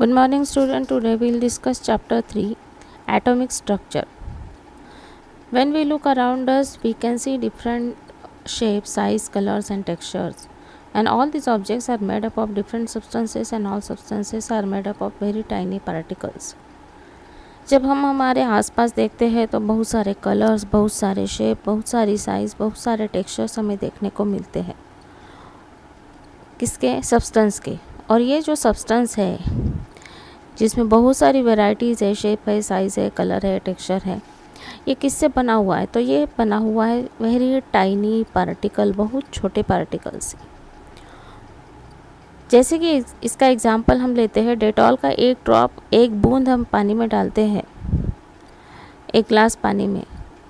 Good morning student. Today we will discuss chapter 3, atomic structure. When we look around us, we can see different shapes, size, colors and textures. And all these objects are made up of different substances and all substances are made up of very tiny particles. जब हम हमारे आसपास देखते हैं तो बहुत सारे colours, बहुत सारे शेप, बहुत सारी साइज़, बहुत सारे टेक्सचर्स हमें देखने को मिलते हैं। किसके? सब्सटेंस के। और ये जो सब्सटेंस है जिसमें बहुत सारी वैरायटीज़ है, शेप है, साइज़ है, कलर है, टेक्सचर है, ये किससे बना हुआ है? तो ये बना हुआ है वेरी टाइनी पार्टिकल, बहुत छोटे पार्टिकल से। जैसे कि इसका एग्जांपल हम लेते हैं, डेटॉल का एक ड्रॉप, एक बूंद हम पानी में डालते हैं, एक ग्लास पानी में,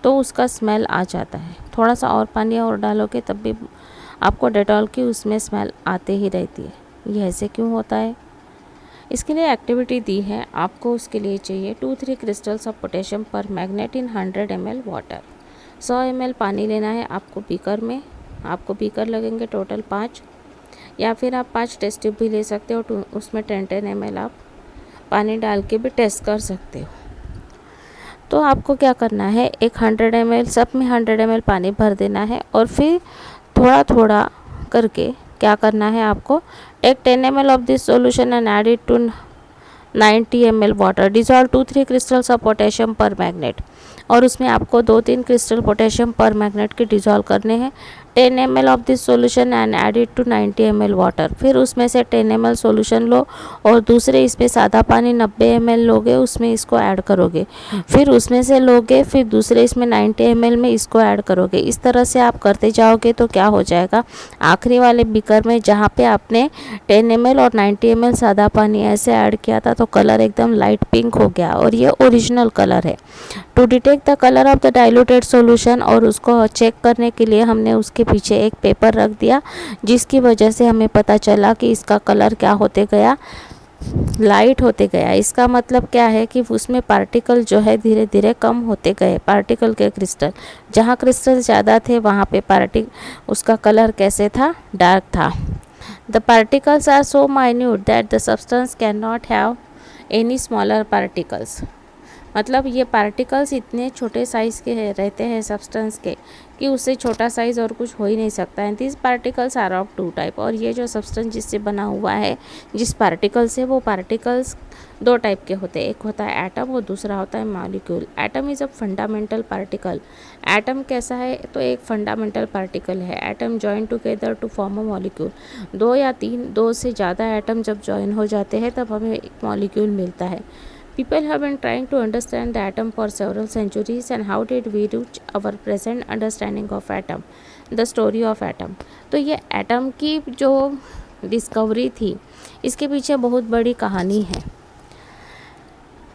तो उसका स्मेल आ जाता है। थोड़ा सा और पानी और डालोगे तब भी आपको डेटॉल की उसमें स्मेल आते ही रहती है। ये ऐसे क्यों होता है? इसके लिए एक्टिविटी दी है आपको। उसके लिए चाहिए 2-3 क्रिस्टल्स ऑफ पोटेशियम पर मैग्नेट इन 100 ml वाटर। 100 ml पानी लेना है आपको बीकर में। आपको बीकर लगेंगे टोटल 5, या फिर आप 5 टेस्ट ट्यूब भी ले सकते हो। तो उसमें 10-10 ml आप पानी डाल के भी टेस्ट कर सकते हो। तो आपको क्या करना है, एक 100 ml, सब में 100 ml पानी भर देना है और फिर थोड़ा थोड़ा करके क्या करना है आपको, take 10 ml of this solution and add it to 90 ml water. Dissolve 2-3 crystals of potassium per magnet. और उसमें आपको 2-3 क्रिस्टल पोटेशियम पर मैग्नेट के डिज़ोल्व करने हैं। 10 ml of this solution and add it to 90 ml water. फिर उसमें से 10 ml solution लो और दूसरे इसमें सादा पानी 90 ml लोगे, उसमें इसको ऐड करोगे। फिर उसमें से लोगे, फिर दूसरे इसमें 90 ml में इसको ऐड करोगे। इस तरह से आप करते जाओगे तो क्या हो जाएगा, आखिरी वाले बीकर में जहाँ पे आपने 10 ml और 90 ml सादा पानी ऐसे ऐड किया था तो कलर एकदम लाइट पिंक हो गया और ये ओरिजिनल कलर है। To detect the colour of the diluted solution, और उसको चेक करने के लिए हमने उसके पीछे एक पेपर रख दिया, जिसकी वजह से हमें पता चला कि इसका कलर क्या होते गया, लाइट होते गया। इसका मतलब क्या है कि उसमें पार्टिकल जो है धीरे धीरे कम होते गए। पार्टिकल के क्रिस्टल, जहाँ क्रिस्टल ज़्यादा थे वहाँ पे उसका कलर कैसे था, डार्क था। The particles are so minute that the substance can not have any smaller particles. मतलब ये पार्टिकल्स इतने छोटे साइज़ के रहते हैं सब्सटेंस के कि उससे छोटा साइज़ और कुछ हो ही नहीं सकता है। This particles are of 2 type. और ये जो सब्सटेंस जिससे बना हुआ है, जिस पार्टिकल से, वो पार्टिकल्स 2 टाइप के होते हैं। एक होता है एटम और दूसरा होता है molecule. Atom is a fundamental particle. Atom कैसा है, तो एक फंडामेंटल पार्टिकल है। Atom join together to form a molecule. 2 या 3, 2 से ज़्यादा एटम जब जॉइन हो जाते हैं तब हमें एक मॉलिक्यूल मिलता है। People have been trying to understand the atom for several centuries, and how did we reach our present understanding of atom? The story of atom. तो ये एटम की जो डिस्कवरी थी, इसके पीछे बहुत बड़ी कहानी है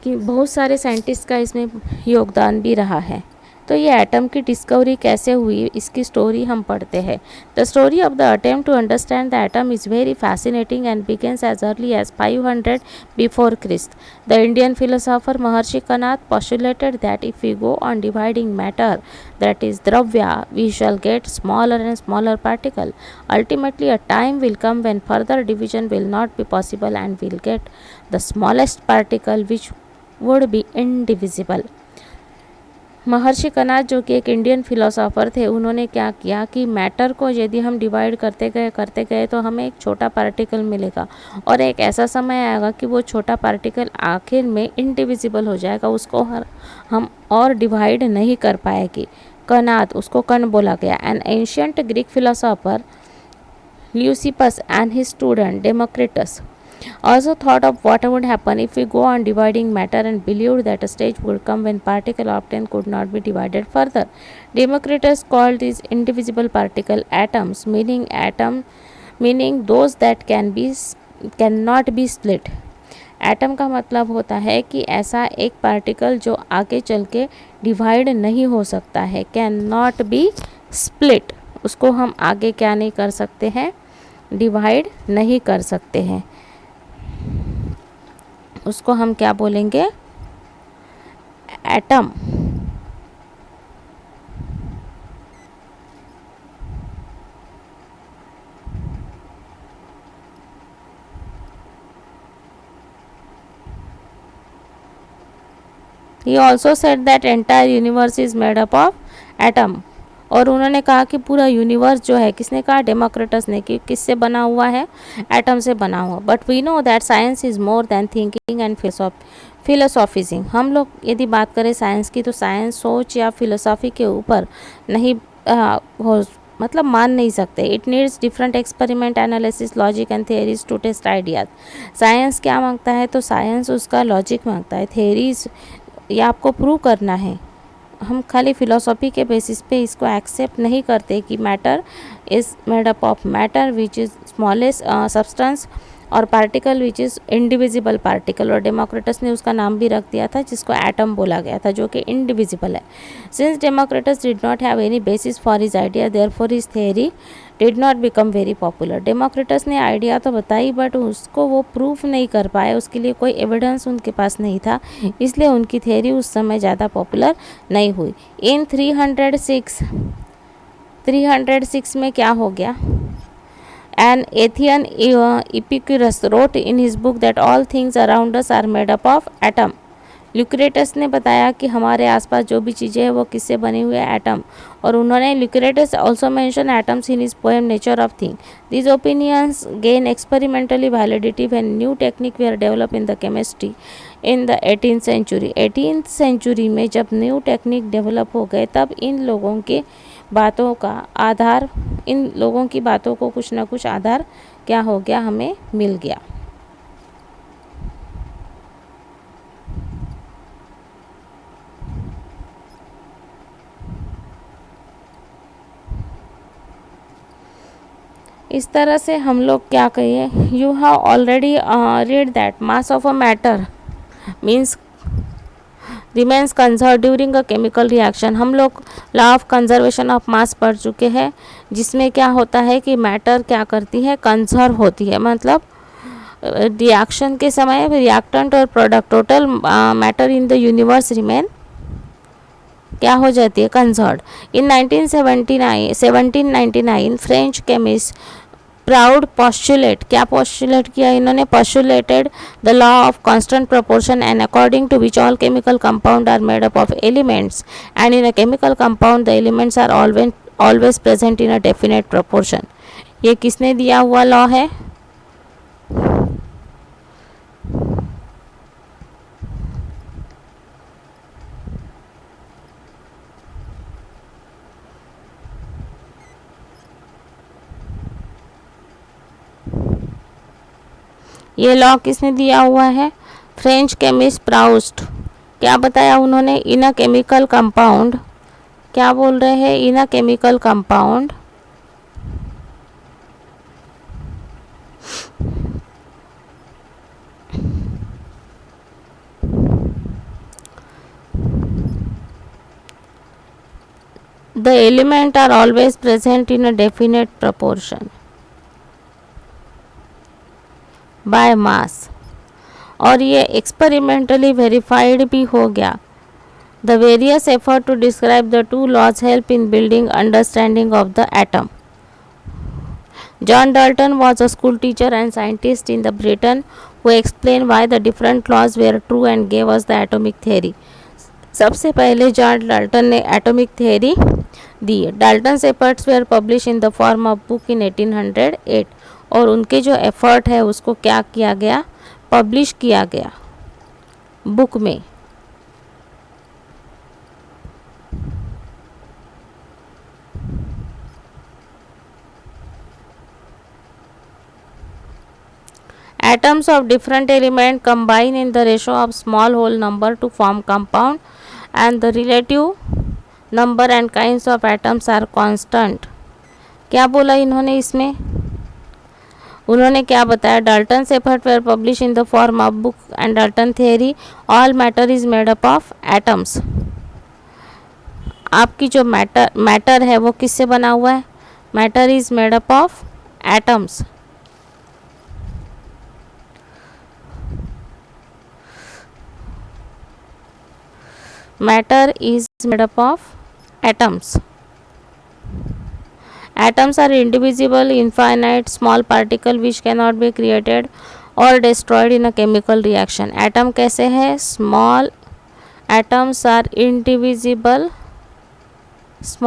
कि बहुत सारे साइंटिस्ट का इसमें योगदान भी रहा है। तो ये एटम की डिस्कवरी कैसे हुई, इसकी स्टोरी हम पढ़ते हैं। The story of the attempt to understand the atom is very fascinating and begins as early as 500 before Christ. The Indian philosopher Maharshi Kanat postulated that if we go on dividing matter, that is dravya, we shall get smaller and smaller particle. Ultimately, a time will come when further division will not be possible and we'll get the smallest particle which would be indivisible. महर्षि कनाद जो कि एक Indian philosopher थे, उन्होंने क्या किया कि matter को यदि हम डिवाइड करते गए तो हमें एक छोटा पार्टिकल मिलेगा और एक ऐसा समय आएगा कि वो छोटा पार्टिकल आखिर में इंडिविजिबल हो जाएगा, उसको हम और डिवाइड नहीं कर पाएगी। कनाद, उसको कण बोला गया। An ancient Greek philosopher Leucippus and his student Democritus also thought of what would happen if we go on dividing matter and believed that a stage would come when particle often could not be divided further. Democritus called these indivisible particle atoms, meaning those that cannot be split. Atom का मतलब होता है कि ऐसा एक particle जो आगे चल के डिवाइड नहीं हो सकता है, कैन नॉट बी स्प्लिट। उसको हम आगे क्या नहीं कर सकते हैं, डिवाइड नहीं कर सकते हैं। उसको हम क्या बोलेंगे, atom. He also said that entire universe is made up of atom. और उन्होंने कहा कि पूरा यूनिवर्स जो है, किसने कहा, डेमोक्रेटस ने, कि किससे बना हुआ है, एटम से बना हुआ। But we know that science is more than thinking and philosophising. हम लोग यदि बात करें साइंस की, तो साइंस सोच या फिलोसॉफी के ऊपर नहीं हो, मतलब मान नहीं सकते। It needs different experiment, analysis, logic and theories to test ideas. Science क्या मांगता है, तो साइंस उसका लॉजिक मांगता है, थियरीज या आपको प्रूव करना है। हम खाली फिलोसॉफी के बेसिस पे इसको एक्सेप्ट नहीं करते कि matter is made up of matter which is smallest substance और particle which is indivisible particle. और डेमोक्रेटस ने उसका नाम भी रख दिया था जिसको एटम बोला गया था, जो कि इंडिविजिबल है। Since Democritus did not have any basis for his idea, therefore his theory did not become very popular. Democritus ने आइडिया तो बताई बट उसको वो प्रूफ नहीं कर पाए, उसके लिए कोई एविडेंस उनके पास नहीं था, इसलिए उनकी थियरी उस समय ज़्यादा पॉपुलर नहीं हुई। इन 306 में क्या हो गया, An Athenian Epicurus wrote in his book that all things around us are made up of atom. ल्यूक्रेटस ने बताया कि हमारे आसपास जो भी चीज़ें हैं वो किससे बनी हुई है, एटम। और उन्होंने Lucretius also mention atoms in his poem nature of thing. These opinions gain experimentally validity when new technique were develop in the chemistry in the 18th century. 18th century में जब न्यू टेक्निक डेवलप हो गए, तब इन लोगों की बातों को कुछ ना कुछ आधार क्या हो गया, हमें मिल गया। इस तरह से हम लोग क्या कहिए, you have already read that mass of a matter means remains conserve during a chemical reaction. हम लोग law of conservation of mass पढ़ चुके हैं, जिसमें क्या होता है कि मैटर क्या करती है, कंजर्व होती है। मतलब रिएक्शन के समय रिएक्टेंट और product, total matter in the universe remain क्या हो जाती है, conserve. In 1799 French chemist Proust postulate, क्या पॉस्टुलेट किया इन्होंने, postulated the law of constant proportion and according to which all chemical compound are made up of elements and in a chemical compound the elements are always present in a definite proportion. ये किसने दिया हुआ law है, ये law किसने दिया हुआ है, फ्रेंच केमिस्ट प्राउस्ट। क्या बताया उन्होंने, इन अ केमिकल कंपाउंड, क्या बोल रहे हैं, in a chemical compound the element are always present in a definite proportion by mass. और ये एक्सपेरिमेंटली वेरीफाइड भी हो गया। The various effort to describe the two laws help in building understanding of the atom. John Dalton was a school teacher and scientist in the Britain who explained why the different laws were true and gave us the atomic theory. सबसे पहले John Dalton ने atomic theory दी। Dalton's efforts were publish in the form of book in 1808 और उनके जो effort है उसको क्या किया गया, पब्लिश किया गया बुक में। Atoms of different element combine in the ratio of small whole number to form compound and the relative number and kinds of atoms are constant। क्या बोला इन्होंने इसमें, उन्होंने क्या बताया, Dalton's effort were publish in the form of book and Dalton theory all matter is made up of atoms. आपकी जो matter है वो किससे बना हुआ है, matter is made up of atoms. Matter is made up of atoms. Atoms are indivisible, infinite, small particle which cannot be created or destroyed in a chemical reaction. Atom कैसे है, small atoms are indivisible.